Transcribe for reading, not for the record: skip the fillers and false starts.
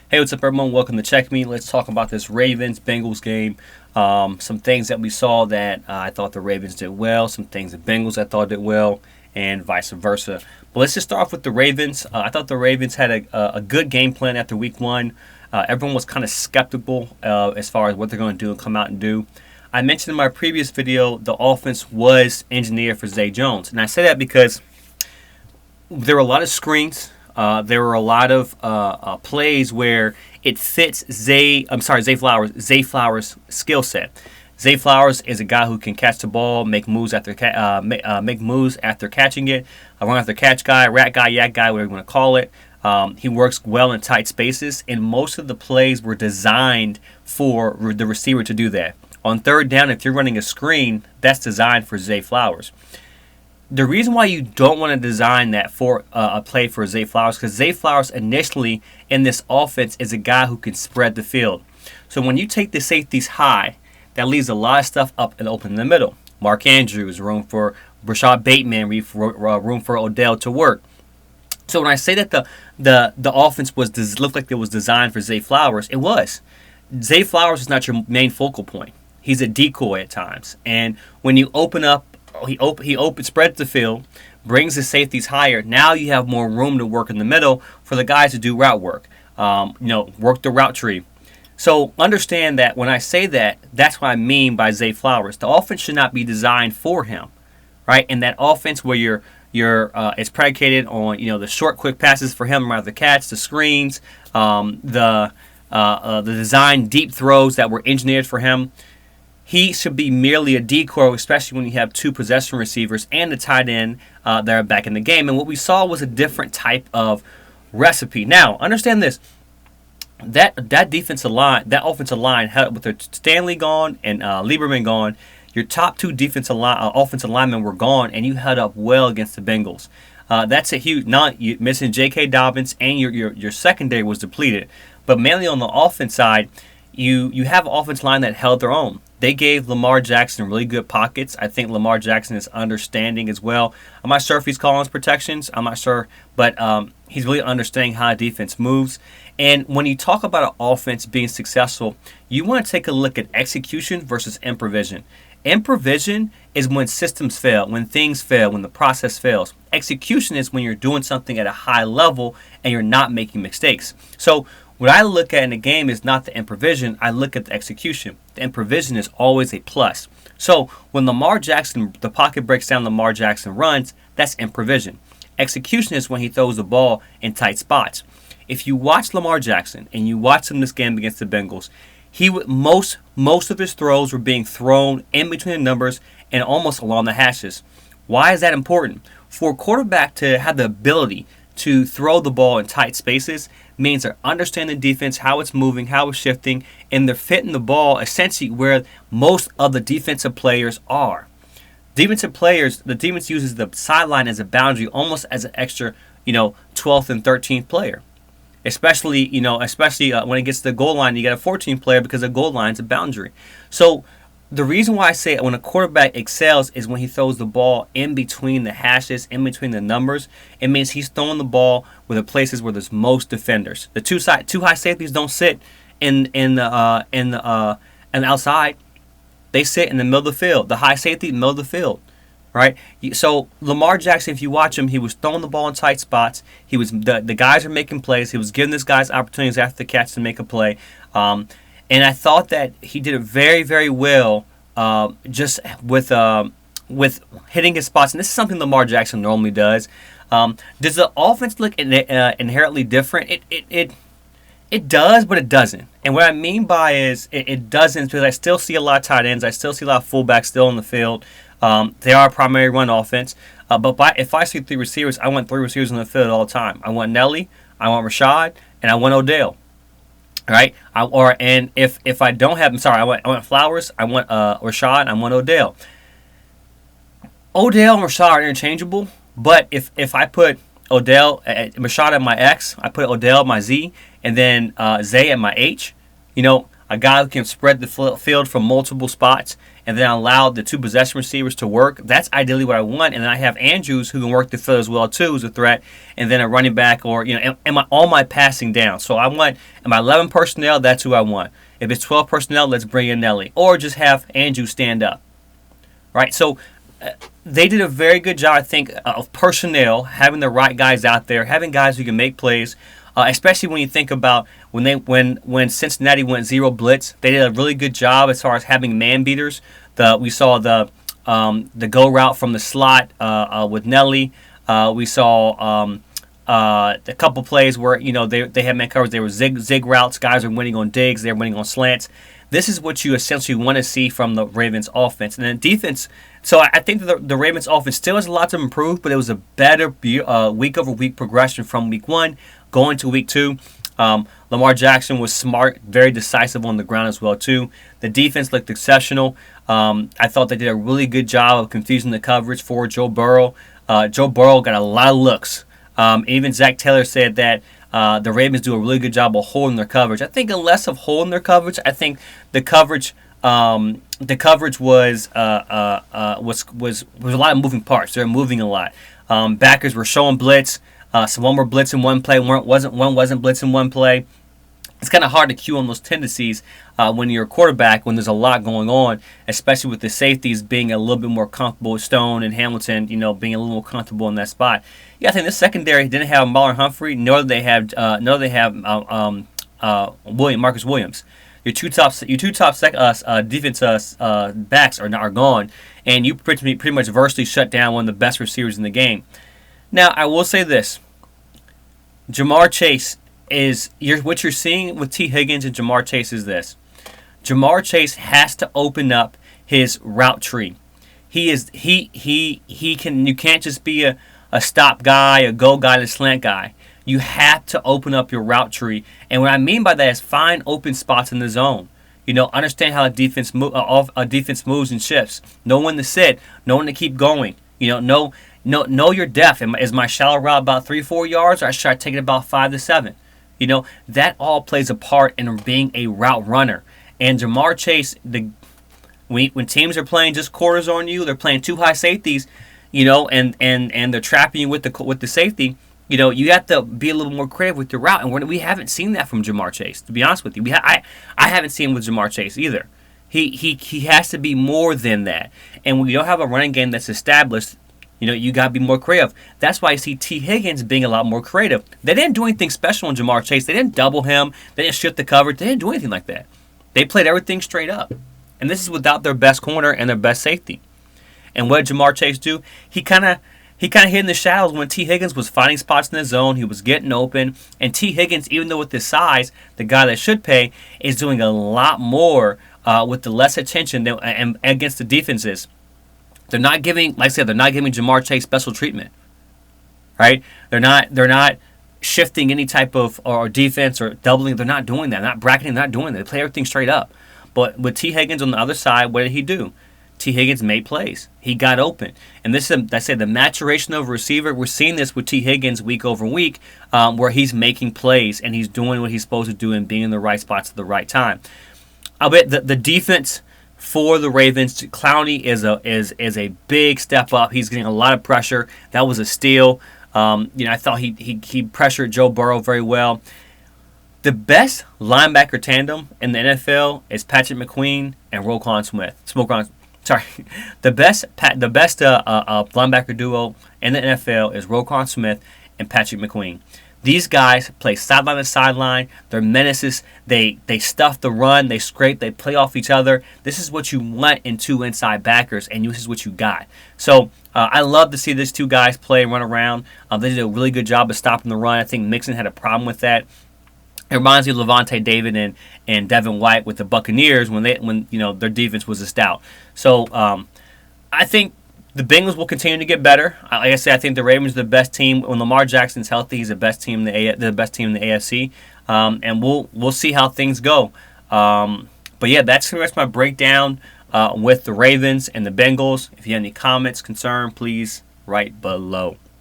Hey, what's up, everyone? Welcome to Check Me. Let's talk about this Ravens-Bengals game. Some things that we saw that I thought the Ravens did well, some things the Bengals I thought did well, and vice versa. But let's just start off with the Ravens. I thought the Ravens had a good game plan after week one. Everyone was kind of skeptical as far as what they're going to do and come out and do. I mentioned in my previous video the offense was engineered for Zay Jones. And I say that because there were a lot of screens. There were a lot of plays where it fits Zay Flowers' skill set. Zay Flowers is a guy who can catch the ball, make moves after catching it, a run after catch guy, rat guy, yak guy, whatever you want to call it. He works well in tight spaces, and most of the plays were designed for the receiver to do that. On third down, if you're running a screen, that's designed for Zay Flowers. The reason why you don't want to design that for a play for Zay Flowers, because Zay Flowers initially in this offense is a guy who can spread the field. So when you take the safeties high, that leaves a lot of stuff up and open in the middle. Mark Andrews, room for Rashad Bateman, room for Odell to work. So when I say that the offense looked like it was designed for Zay Flowers, it was. Zay Flowers is not your main focal point. He's a decoy at times, and when you open up. He spreads the field, brings the safeties higher. Now you have more room to work in the middle for the guys to do route work. Work the route tree. So understand that when I say that, that's what I mean by Zay Flowers. The offense should not be designed for him, right? And that offense where it's predicated on the short, quick passes for him around the catch, the screens, the design deep throws that were engineered for him. He should be merely a decoy, especially when you have two possession receivers and a tight end that are back in the game. And what we saw was a different type of recipe. Now, understand this. That defensive line, that offensive line, with Stanley gone and Lieberman gone, your top two offensive linemen were gone, and you held up well against the Bengals. That's a huge. You missing J.K. Dobbins, and your secondary was depleted. But mainly on the offense side, you have an offensive line that held their own. They gave Lamar Jackson really good pockets. I think Lamar Jackson is understanding as well. I'm not sure if he's calling his protections. I'm not sure. But he's really understanding how a defense moves. And when you talk about an offense being successful, you want to take a look at execution versus improvisation. Improvisation is when systems fail, when things fail, when the process fails. Execution is when you're doing something at a high level and you're not making mistakes. So what I look at in a game is not the improvisation, I look at the execution. The improvisation is always a plus. So when the pocket breaks down, Lamar Jackson runs, that's improvisation. Execution is when he throws the ball in tight spots. If you watch Lamar Jackson and you watch him this game against the Bengals, most of his throws were being thrown in between the numbers and almost along the hashes. Why is that important? For a quarterback to have the ability to throw the ball in tight spaces means they're understanding the defense, how it's moving, how it's shifting, and they're fitting the ball essentially where most of the defensive players are. The defense uses the sideline as a boundary, almost as an extra, 12th and 13th player. Especially when it gets to the goal line, you got a 14th player because the goal line is a boundary. So the reason why I say when a quarterback excels is when he throws the ball in between the hashes, in between the numbers. It means he's throwing the ball with the places where there's most defenders. The two high safeties don't sit in the outside. They sit in the middle of the field. The high safety, middle of the field, right? So Lamar Jackson, if you watch him, he was throwing the ball in tight spots. The guys are making plays. He was giving this guys opportunities after the catch to make a play. And I thought that he did it very, very well, just with hitting his spots. And this is something Lamar Jackson normally does. Does the offense look inherently different? It does, but it doesn't. And what I mean by is it doesn't, because I still see a lot of tight ends. I still see a lot of fullbacks still on the field. They are a primary run offense. If I see three receivers, I want three receivers on the field all the time. I want Nelly, I want Rashad, and I want Odell. Right? If I don't have, I want Flowers, I want Rashad, I want Odell. Odell and Rashad are interchangeable, but if I put Rashad at my X, I put Odell at my Z, and then Zay at my H, a guy who can spread the field from multiple spots and then I allow the two possession receivers to work. That's ideally what I want. And then I have Andrews who can work the field as well too, who's a threat, and then a running back or am I all my passing down. So I want am I 11 personnel? That's who I want. If it's 12 personnel, let's bring in Nelly or just have Andrews stand up. Right. So they did a very good job, I think, of personnel, having the right guys out there, having guys who can make plays. Especially when you think about when Cincinnati went zero blitz, they did a really good job as far as having man beaters. We saw the go route from the slot with Nelly. We saw a couple plays where they had man coverage. They were zig routes. Guys are winning on digs. They're winning on slants. This is what you essentially want to see from the Ravens offense. And then defense, so I think that the Ravens offense still has a lot to improve, but it was a better week-over-week progression from week 1 going to week 2. Lamar Jackson was smart, very decisive on the ground as well too. The defense looked exceptional. I thought they did a really good job of confusing the coverage for Joe Burrow. Joe Burrow got a lot of looks. Even Zach Taylor said that the Ravens do a really good job of holding their coverage. I think less of holding their coverage. I think the coverage was a lot of moving parts. They're moving a lot. Backers were showing blitz. Some were blitzing one play. One wasn't blitzing one play. It's kind of hard to cue on those tendencies when you're a quarterback when there's a lot going on, especially with the safeties being a little bit more comfortable with Stone and Hamilton, being a little more comfortable in that spot. Yeah, I think this secondary didn't have Marlon Humphrey, nor do they have Marcus Williams. Your two top defense backs are gone, and you pretty much virtually shut down one of the best receivers in the game. Now, I will say this: Jamar Chase what you're seeing with T. Higgins and Jamar Chase is this. Jamar Chase has to open up his route tree. You can't just be a stop guy, a go guy, a slant guy. You have to open up your route tree. And what I mean by that is find open spots in the zone. Understand how a defense moves and shifts. Know when to sit, know when to keep going. Know your depth. Is my shallow route about 3-4 yards, or should I take it about 5 to 7? That all plays a part in being a route runner. And Jamar Chase, when teams are playing just quarters on you, they're playing two high safeties, and they're trapping you with the safety. You have to be a little more creative with your route, and we haven't seen that from Jamar Chase. To be honest with you, I haven't seen it with Jamar Chase either. He has to be more than that. And when you don't have a running game that's established, you got to be more creative. That's why you see T. Higgins being a lot more creative. They didn't do anything special on Jamar Chase. They didn't double him. They didn't shift the coverage. They didn't do anything like that. They played everything straight up. And this is without their best corner and their best safety. And what did Jamar Chase do? He kind of hid in the shadows when T. Higgins was finding spots in the zone. He was getting open. And T. Higgins, even though with his size, the guy that should pay, is doing a lot more with the less attention and against the defenses. They're not giving, like I said, they're not giving Jamar Chase special treatment, right? They're not shifting any type of or defense or doubling. They're not doing that. They're not bracketing. They're not doing that. They play everything straight up. But with T. Higgins on the other side, what did he do? T. Higgins made plays. He got open. And this is, I said, the maturation of a receiver. We're seeing this with T. Higgins week over week, where he's making plays and he's doing what he's supposed to do and being in the right spots at the right time. I'll bet the defense for the Ravens, Clowney is a big step up. He's getting a lot of pressure. That was a steal. I thought he pressured Joe Burrow very well. The best linebacker tandem in the NFL is Patrick McQueen and Roquan Smith. The best linebacker duo in the NFL is Roquan Smith and Patrick McQueen. These guys play sideline to sideline. They're menaces. They stuff the run. They scrape. They play off each other. This is what you want in two inside backers, and this is what you got. So I love to see these two guys play and run around. They did a really good job of stopping the run. I think Mixon had a problem with that. It reminds me of Levante David and Devin White with the Buccaneers when their defense was a stout. So I think the Bengals will continue to get better. Like I said, I think the Ravens are the best team. When Lamar Jackson's healthy, he's the best team in the best team in the AFC. And we'll see how things go. But yeah, that's pretty much my breakdown with the Ravens and the Bengals. If you have any comments, concern, please write below.